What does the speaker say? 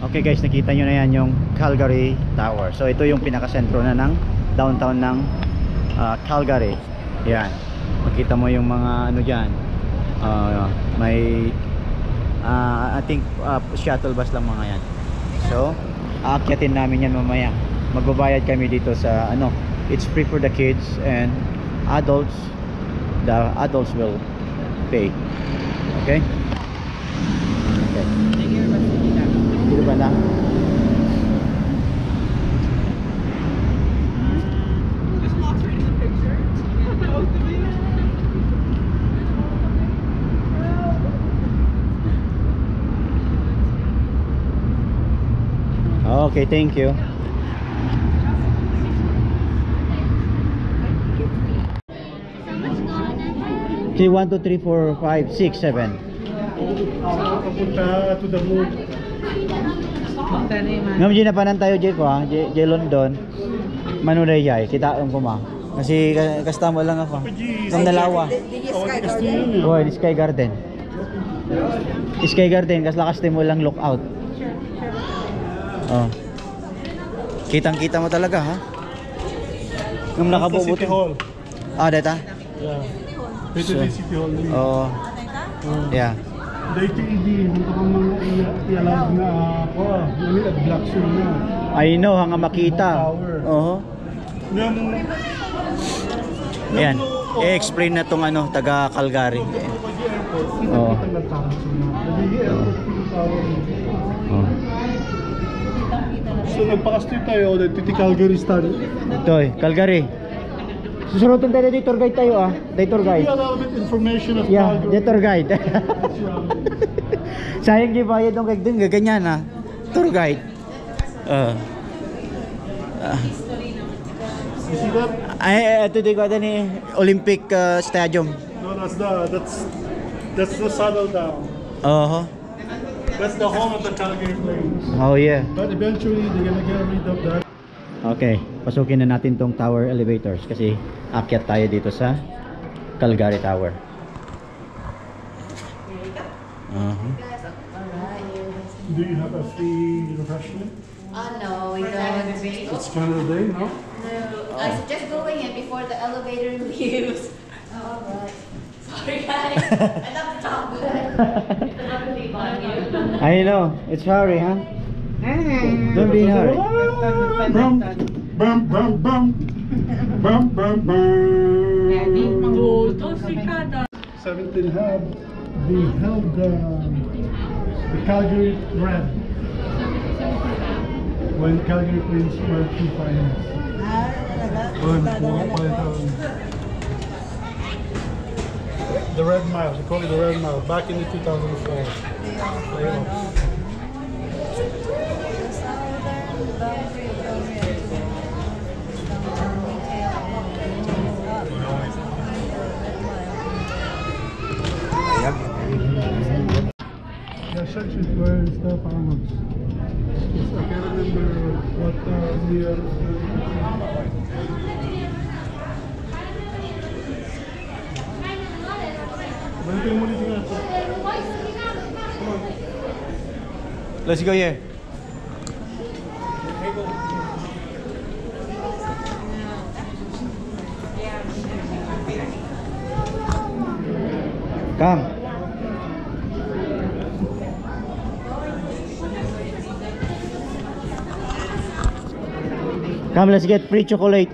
Okay guys, nakita nyo na yan yung Calgary Tower. So ito yung pinakasentro na ng downtown ng Calgary. Yan, makita mo yung mga ano dyan, may I think shuttle bus lang mga yan. So aakyatin namin yan mamaya. Magbabayad kami dito sa ano, it's free for the kids and adults. The adults will pay. Okay? Okay. Dito ba na? Okay, thank you. Okay, 1, 2, 3, 4, 5, 6, 7. Papunta to the moon. Ngam na panan tayo Jay ko ha, Jay London. Manuray jay, kita ko ma. Kasi kasta mo lang ako. Ngam dalawa. Oh, di Sky Garden. Sky Garden kas lakas mo lang lookout. Oh. Kitang-kita mo talaga ha. Ngam nakabubuto. City Hall. Ah, data? Yeah. Dito so, City Hall. Oh. Yeah. Dito hindi ka pa mga i-allow na ako. Nami at black zone na. I know, hanga makita. Oo. Ayan. I-explain na tong ano, taga Calgary. Oo. So nagpaka-street tayo dito ti Calgary stand. Ito eh, Calgary. Susurutin tayo dito, tour guide tayo ah. Dito tour guide. Yeah, a little bit information of Yeah, Calgary. dito tour guide. Sayang di bayad ng kag dun, gaganyan ah. Tour guide. You see that? Ay, ito di ko ni Olympic Stadium. No, that's the Saddle Down. That's the home of the Calgary Flames. Oh yeah. But eventually they're gonna get rid of that. Okay, pasukin na natin tong tower elevators kasi akyat tayo dito sa Calgary Tower. Do you have a free refreshment? No, we don't. It's Canada Day, no? No, I suggest going in before the elevator leaves. Oh, alright. Sorry guys, I love to talk good. It's a lovely on you. I know, it's hurry, huh? Don't be in a hurry. Bum, bum, bum, bum. Bum, bum, bum. 17 Hub, they held the Calgary Red when Calgary Flames were to finals. The Red Mile, they call it the Red Mile, back in the 2004 playoffs. The section where is the farmers. Yes, I can't remember what year. Let's go here. Come. Come, let's get free chocolate.